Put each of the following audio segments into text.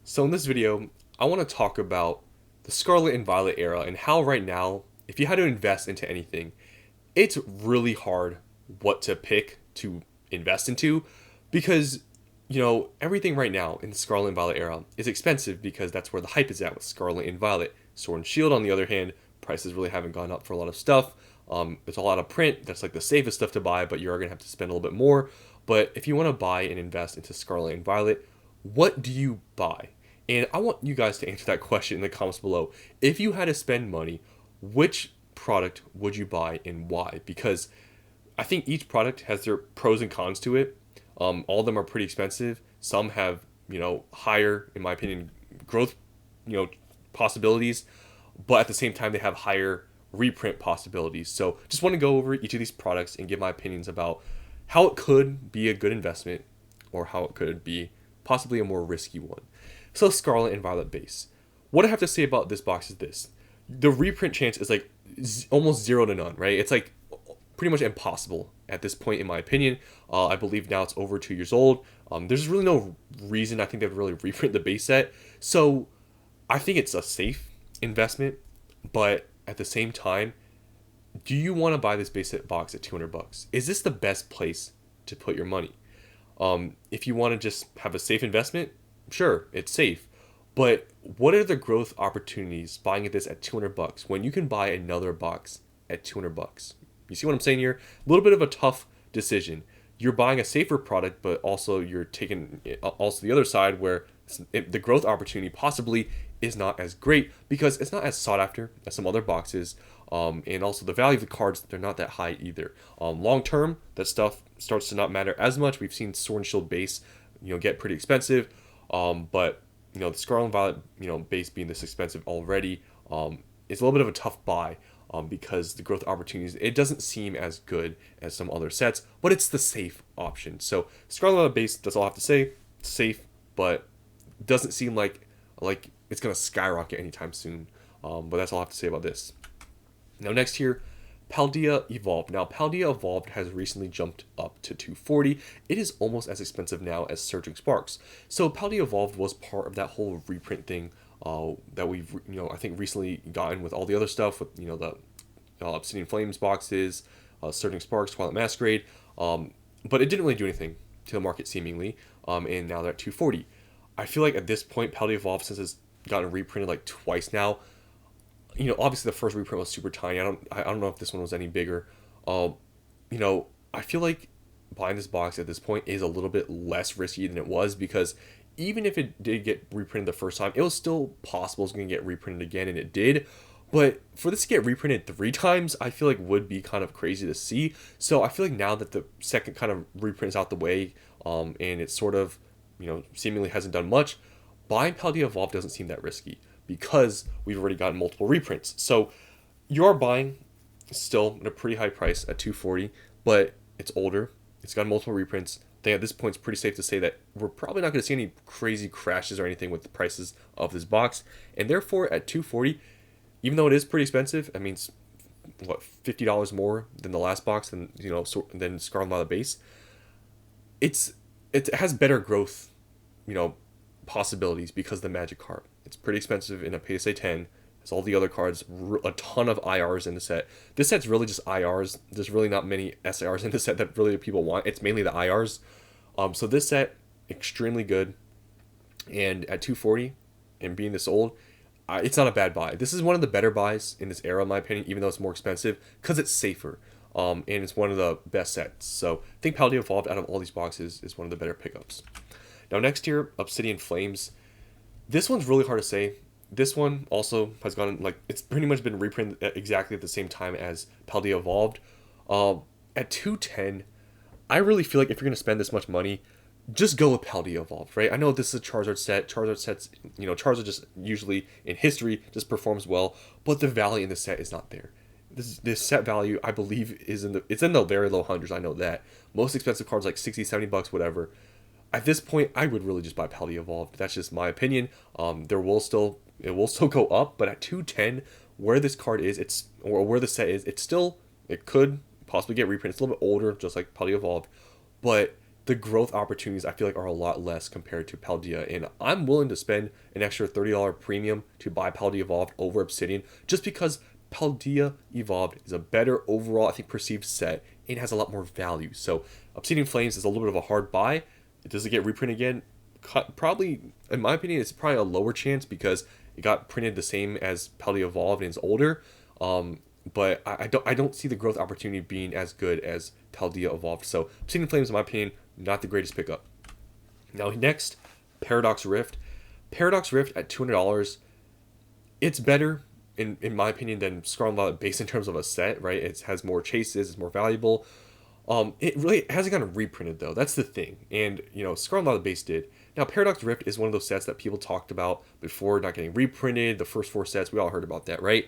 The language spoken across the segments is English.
So in this video, I want to talk about the Scarlet and Violet era and how right now, if you had to invest into anything, it's really hard what to pick to invest into because everything right now in the Scarlet and Violet era is expensive because that's where the hype is at with Scarlet and Violet. Sword and Shield, on the other hand, prices really haven't gone up for a lot of stuff. There's a lot of print. That's like the safest stuff to buy, but you're gonna have to spend a little bit more. But if you want to buy and invest into Scarlet and Violet, what do you buy? And I want you guys to answer that question in the comments below. If you had to spend money, which product would you buy and why? Because I think each product has their pros and cons to it. All of them are pretty expensive. Some have, higher, in my opinion, growth, possibilities, but at the same time, they have higher reprint possibilities. So just want to go over each of these products and give my opinions about how it could be a good investment or how it could be possibly a more risky one. So Scarlet and Violet base. What I have to say about this box is this. The reprint chance is like almost 0 to none, right? It's like pretty much impossible at this point, in my opinion. I believe now it's over 2 years old. There's really no reason I think they'd really reprint the base set. So I think it's a safe investment, but at the same time, do you want to buy this base set box at $200? Is this the best place to put your money? If you want to just have a safe investment, sure, it's safe. But what are the growth opportunities buying this at $200 when you can buy another box at $200? You see what I'm saying here? A little bit of a tough decision. You're buying a safer product, but also you're taking also the other side where the growth opportunity possibly is not as great because it's not as sought after as some other boxes. And also the value of the cards, they're not that high either. Long term, that stuff starts to not matter as much. We've seen Sword and Shield base, get pretty expensive. But the Scarlet and Violet, base being this expensive already, it's a little bit of a tough buy. Because the growth opportunities, it doesn't seem as good as some other sets, but it's the safe option. So Scarlet Violet base, that's all I have to say. It's safe, but doesn't seem like it's gonna skyrocket anytime soon. But that's all I have to say about this. Now next here, Palia Evolved. Now Palia Evolved has recently jumped up to 240. It is almost as expensive now as Surging Sparks. So Palia Evolved was part of that whole reprint thing that we've I think recently gotten with all the other stuff with the Obsidian Flames boxes, Surging Sparks, Twilight Masquerade, but it didn't really do anything to the market seemingly, and now they're at 240. I feel like at this point, Palia Evolved, since it's gotten reprinted like twice now, obviously the first reprint was super tiny. I don't know if this one was any bigger. I feel like buying this box at this point is a little bit less risky than it was because even if it did get reprinted the first time, it was still possible it's going to get reprinted again, and it did. But for this to get reprinted 3 times, I feel like would be kind of crazy to see. So I feel like now that the second kind of reprint is out the way, and it's sort of, seemingly hasn't done much, buying Palia Evolved doesn't seem that risky because we've already gotten multiple reprints. So you are buying still at a pretty high price at 240, but it's older. It's got multiple reprints. I think at this point it's pretty safe to say that we're probably not going to see any crazy crashes or anything with the prices of this box. And therefore at 240, even though it is pretty expensive, I mean, it's, what, $50 more than the last box than than Scarlet Violet base. It has better growth, possibilities because of the Magic card. It's pretty expensive in a PSA 10. There's all the other cards, a ton of IRs in the set. This set's really just IRs. There's really not many SRs in the set that really people want. It's mainly the IRs. So this set, extremely good. And at 240, and being this old, it's not a bad buy. This is one of the better buys in this era, in my opinion, even though it's more expensive, because it's safer. And it's one of the best sets. So I think Palia Evolved out of all these boxes is one of the better pickups. Now next here, Obsidian Flames. This one's really hard to say. This one also has gone, it's pretty much been reprinted at exactly at the same time as Palia Evolved. At 210, I really feel like if you're going to spend this much money, just go with Palia Evolved, right? I know this is a Charizard set. Charizard sets, Charizard just usually in history just performs well, but the value in the set is not there. This set value, I believe, it's in the very low hundreds. I know that. Most expensive cards like 60, $70, whatever. At this point, I would really just buy Palia Evolved. That's just my opinion. It will still go up, but at 210, where this card is, or where the set is, it could possibly get reprinted. It's a little bit older, just like Palia Evolved, but the growth opportunities I feel like are a lot less compared to Paldea, and I'm willing to spend an extra $30 premium to buy Paldea Evolved over Obsidian just because Paldea Evolved is a better overall, I think, perceived set and has a lot more value. So Obsidian Flames is a little bit of a hard buy. Does it get reprinted again? Probably, in my opinion, it's probably a lower chance because it got printed the same as Palia Evolved and it's older. But I don't see the growth opportunity being as good as Paldea Evolved. So Obsidian Flames, in my opinion, not the greatest pickup. Now next, Paradox Rift. Paradox Rift at $200, it's better in my opinion than Scarlet Violet base in terms of a set, right? It has more chases, it's more valuable. It really hasn't gotten reprinted though. That's the thing. And Scarlet Violet base did. Now Paradox Rift is one of those sets that people talked about before not getting reprinted. The first 4 sets, we all heard about that, right?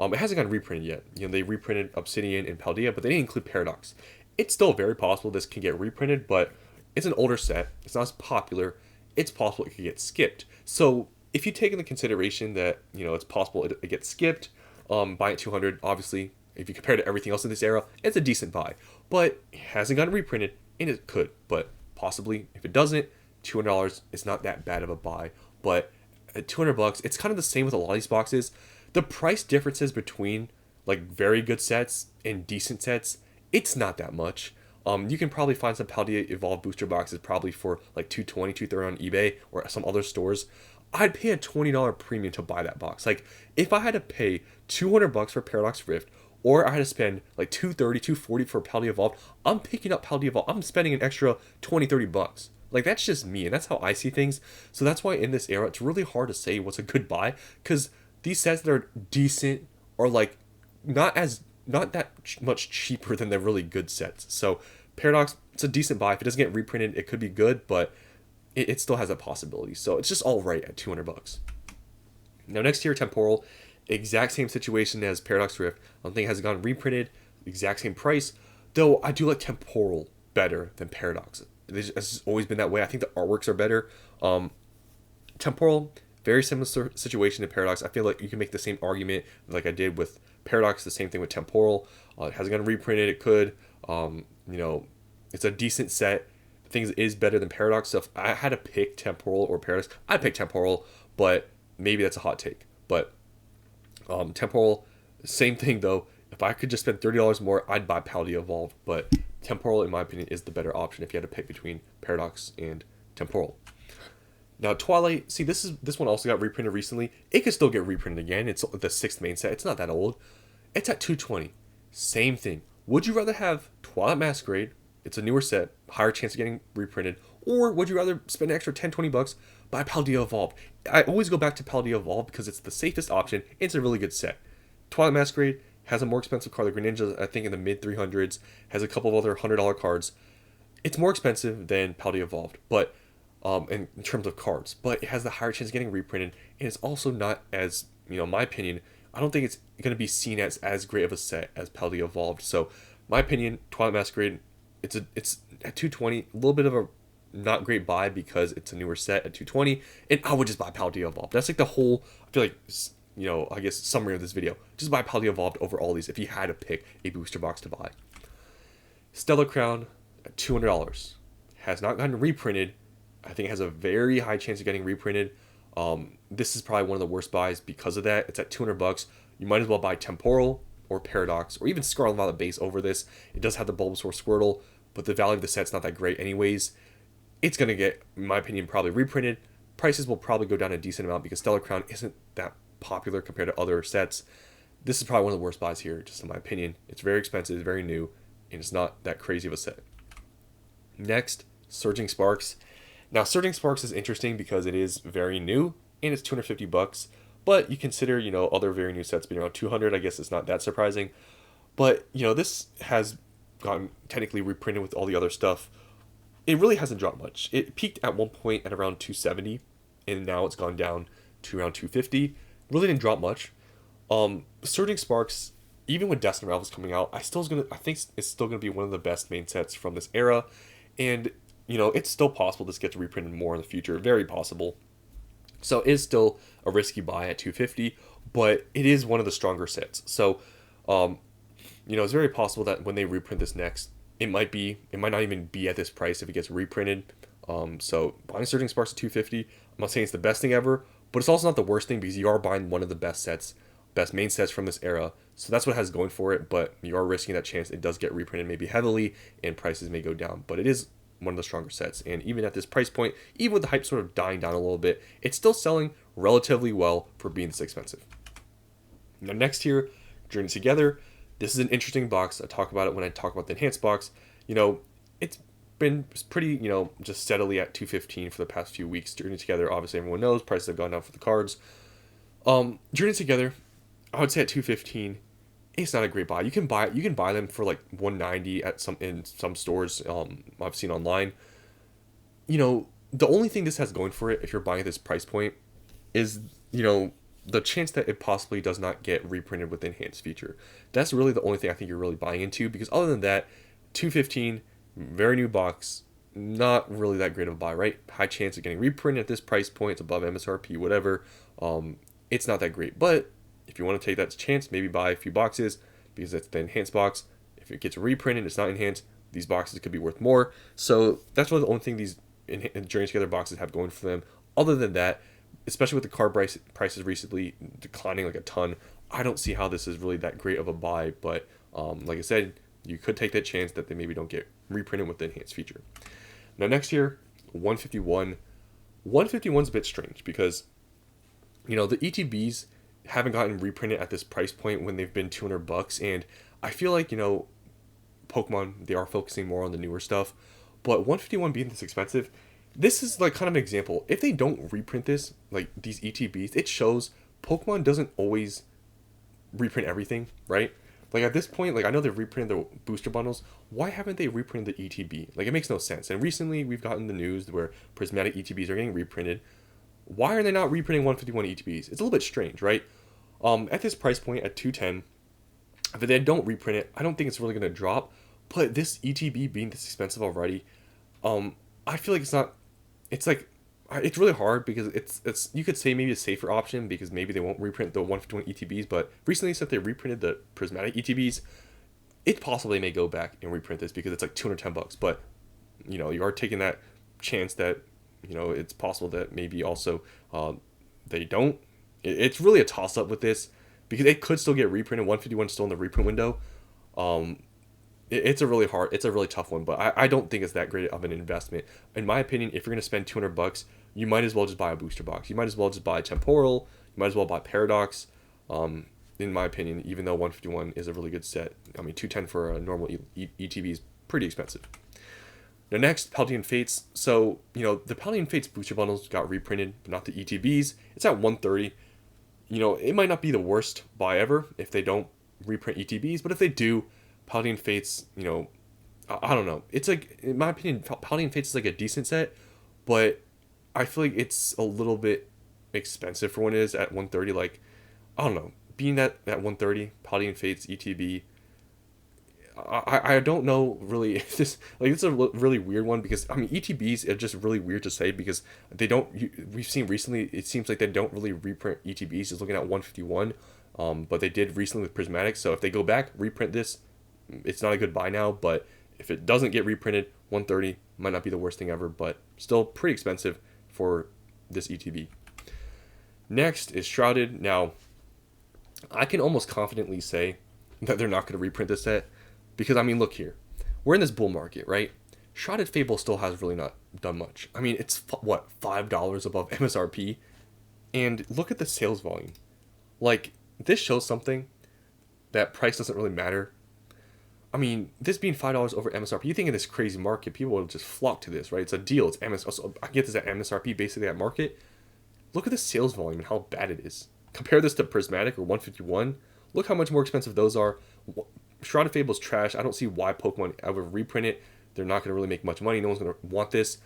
It hasn't gotten reprinted yet. They reprinted Obsidian and Paldea, but they didn't include Paradox. It's still very possible this can get reprinted, but it's an older set. It's not as popular. It's possible it could get skipped. So if you take into consideration that it's possible it gets skipped, buy at 200. Obviously, if you compare to everything else in this era, it's a decent buy. But it hasn't gotten reprinted, and it could. But possibly, if it doesn't, $200 is not that bad of a buy. But at $200, it's kind of the same with a lot of these boxes. The price differences between like very good sets and decent sets, it's not that much. You can probably find some Paldea Evolved booster boxes probably for like $220, $230 on eBay or some other stores. I'd pay a $20 premium to buy that box. Like if I had to pay $200 for Paradox Rift, or I had to spend like $230, $240 for Paldea Evolved, I'm picking up Paldea Evolved. I'm spending an extra $20, $30. Like that's just me, and that's how I see things. So that's why in this era, it's really hard to say what's a good buy, because these sets that are decent are like not that much cheaper than the really good sets. So Paradox, it's a decent buy. If it doesn't get reprinted, it could be good, but it still has a possibility. So it's just all right at $200. Now next here, Temporal, exact same situation as Paradox Rift. I don't think it has gone reprinted, exact same price. Though I do like Temporal better than Paradox. It's always been that way. I think the artworks are better. Temporal, very similar situation to Paradox. I feel like you can make the same argument like I did with Paradox, the same thing with Temporal. It hasn't gotten reprinted, it could. It's a decent set. Things is better than Paradox. So if I had to pick Temporal or Paradox, I'd pick Temporal, but maybe that's a hot take. But Temporal, same thing though. If I could just spend $30 more, I'd buy Paldea Evolved. But Temporal, in my opinion, is the better option if you had to pick between Paradox and Temporal. Now Twilight, see this one also got reprinted recently. It could still get reprinted again. It's the 6th main set. It's not that old. It's at $220. Same thing. Would you rather have Twilight Masquerade? It's a newer set, higher chance of getting reprinted. Or would you rather spend an extra $10, $20 buy Paldea Evolved? I always go back to Paldea Evolved because it's the safest option. It's a really good set. Twilight Masquerade has a more expensive card. The Greninja, I think in the mid 300s, has a couple of other $100 cards. It's more expensive than Paldea Evolved, but in terms of cards, but it has the higher chance of getting reprinted, and it's also not as, in my opinion, I don't think it's going to be seen as great of a set as Paldea Evolved. So, my opinion, Twilight Masquerade, it's at $220, a little bit of a not great buy because it's a newer set at $220, and I would just buy Paldea Evolved. That's like the whole, I feel like, I guess summary of this video. Just buy Paldea Evolved over all these if you had to pick a booster box to buy. Stellar Crown at $200 has not gotten reprinted. I think it has a very high chance of getting reprinted. This is probably one of the worst buys because of that. It's at $200. You might as well buy Temporal or Paradox or even Scarlet Violet base over this. It does have the Bulbasaur Squirtle, but the value of the set's not that great anyways. It's going to get, in my opinion, probably reprinted. Prices will probably go down a decent amount because Stellar Crown isn't that popular compared to other sets. This is probably one of the worst buys here, just in my opinion. It's very expensive, it's very new, and it's not that crazy of a set. Next, Surging Sparks. Now, Surging Sparks is interesting because it is very new, and it's $250. But you consider, other very new sets being around $200. I guess it's not that surprising. But, this has gotten technically reprinted with all the other stuff. It really hasn't dropped much. It peaked at one point at around $270, and now it's gone down to around $250. Really didn't drop much. Surging Sparks, even when Destiny Rivals coming out, I think it's still gonna be one of the best main sets from this era, and it's still possible this gets reprinted more in the future, very possible. So it is still a risky buy at $250, but it is one of the stronger sets. So, it's very possible that when they reprint this next, it might not even be at this price if it gets reprinted. So buying Surging Sparks at 250, I'm not saying it's the best thing ever, but it's also not the worst thing because you are buying one of the best main sets from this era. So that's what it has going for it, but you are risking that chance it does get reprinted maybe heavily and prices may go down. But it is one of the stronger sets, and even at this price point, even with the hype sort of dying down a little bit, it's still selling relatively well for being this expensive. Now next here, Journey Together. This is an interesting box. I talk about it when I talk about the enhanced box. It's been pretty, just steadily at 215 for the past few weeks. Journey Together, obviously everyone knows, prices have gone down for the cards. Journey Together, I would say at 215, it's not a great buy. You can buy them for like 190 in some stores I've seen online. The only thing this has going for it if you're buying at this price point is, the chance that it possibly does not get reprinted with the enhanced feature. That's really the only thing I think you're really buying into, because other than that, 215, very new box, not really that great of a buy, right? High chance of getting reprinted at this price point. It's above MSRP, whatever. It's not that great. But if you want to take that chance, maybe buy a few boxes because it's the enhanced box. If it gets reprinted, it's not enhanced, these boxes could be worth more. So that's really the only thing these Journey Together boxes have going for them. Other than that, especially with the card prices recently declining like a ton, I don't see how this is really that great of a buy. But like I said, you could take that chance that they maybe don't get reprinted with the enhanced feature. Now next year, 151. 151 is a bit strange because, the ETBs haven't gotten reprinted at this price point when they've been $200, and I feel like, Pokemon, they are focusing more on the newer stuff. But 151 being this expensive, this is like kind of an example. If they don't reprint this, like these ETBs, it shows Pokemon doesn't always reprint everything, right? Like at this point, like I know they've reprinted the booster bundles. Why haven't they reprinted the ETB? Like it makes no sense. And recently we've gotten the news where Prismatic ETBs are getting reprinted. Why are they not reprinting 151 ETBs? It's a little bit strange, right? At this price point at 210, if they don't reprint it, I don't think it's really going to drop. But this ETB being this expensive already, I feel like it's really hard because it's you could say maybe a safer option because maybe they won't reprint the 151 ETBs, but recently since they reprinted the Prismatic ETBs, it's possible they may go back and reprint this because it's like $210. But you are taking that chance that it's possible that maybe also they don't. It's really a toss up with this because it could still get reprinted. 151 is still in the reprint window. It's a really tough one, but I don't think it's that great of an investment. In my opinion, if you're going to spend $200, you might as well just buy a booster box. You might as well just buy Temporal. You might as well buy Paradox. In my opinion, even though 151 is a really good set, I mean, 210 for a normal ETB is pretty expensive. Now next, Palia Fates. So, the Palia Fates booster bundles got reprinted, but not the ETBs. It's at 130. It might not be the worst buy ever if they don't reprint ETBs, but if they do, Palia Fates, I don't know. It's like, in my opinion, Palia Fates is like a decent set, but I feel like it's a little bit expensive for when it is at 130. Like, I don't know. Being at 130, Palia Fates, ETB, I don't know really if this, like, it's a really weird one because, I mean, ETBs are just really weird to say because we've seen recently, it seems like they don't really reprint ETBs, just looking at 151, but they did recently with Prismatic, so if they go back, reprint this, it's not a good buy now, but if it doesn't get reprinted, 130 might not be the worst thing ever, but still pretty expensive for this ETB. Next is Shrouded. Now, I can almost confidently say that they're not going to reprint this set because, I mean, look here. We're in this bull market, right? Shrouded Fable still has really not done much. I mean, it's, $5 above MSRP? And look at the sales volume. Like, this shows something that price doesn't really matter. I mean, this being $5 over MSRP, you think in this crazy market, people will just flock to this, right? It's a deal. It's MSRP. So I get this at MSRP, basically at market. Look at the sales volume and how bad it is. Compare this to Prismatic or 151. Look how much more expensive those are. Shrouded Fable is trash. I don't see why Pokemon ever reprint it. They're not going to really make much money. No one's going to want this.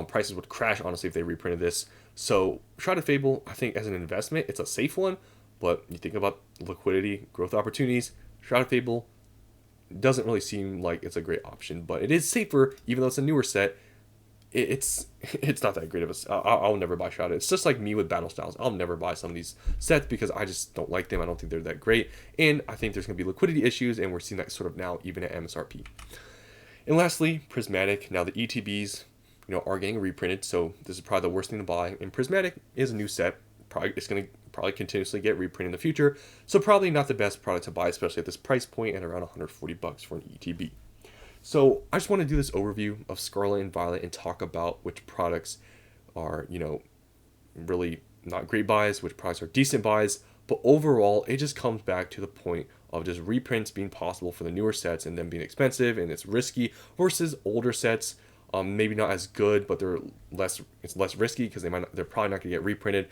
Prices would crash, honestly, if they reprinted this. So, Shrouded Fable, I think as an investment, it's a safe one. But you think about liquidity, growth opportunities, Shrouded Fable doesn't really seem like it's a great option. But it is safer, even though it's a newer set. It's not that great of a... I'll never buy Shrouded. It's just like me with Battle Styles. I'll never buy some of these sets because I just don't like them. I don't think they're that great. And I think there's going to be liquidity issues, and we're seeing that sort of now, even at MSRP. And lastly, Prismatic. Now the ETBs, are getting reprinted, so this is probably the worst thing to buy. And Prismatic is a new set. Probably it's going to probably continuously get reprinted in the future, so probably not the best product to buy, especially at this price point at around $140 for an ETB. So I just want to do this overview of Scarlet and Violet and talk about which products are, really not great buys, which products are decent buys. But overall, it just comes back to the point of just reprints being possible for the newer sets and them being expensive and it's risky versus older sets. Maybe not as good, but it's less risky because they're probably not going to get reprinted.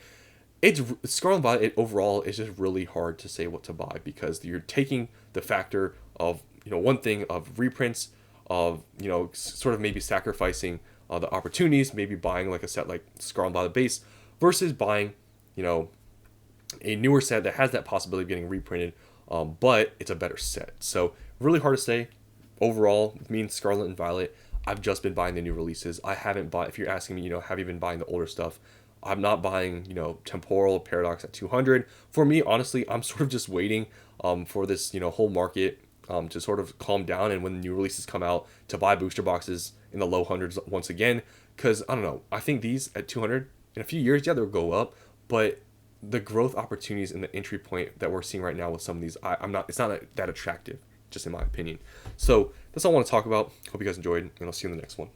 It's Scarlet and Violet overall is just really hard to say what to buy because you're taking the factor of one thing of reprints of sort of maybe sacrificing the opportunities, maybe buying like a set like Scarlet and Violet base versus buying a newer set that has that possibility of getting reprinted, but it's a better set. So really hard to say. Overall, me and Scarlet and Violet, I've just been buying the new releases. I haven't bought. If you're asking me, have you been buying the older stuff? I'm not buying, Temporal Paradox at 200. For me, honestly, I'm sort of just waiting for this, whole market to sort of calm down, and when the new releases come out, to buy booster boxes in the low hundreds once again. Because I don't know, I think these at 200 in a few years, yeah, they'll go up, but the growth opportunities and the entry point that we're seeing right now with some of these, it's not that attractive, just in my opinion. So that's all I want to talk about. Hope you guys enjoyed, and I'll see you in the next one.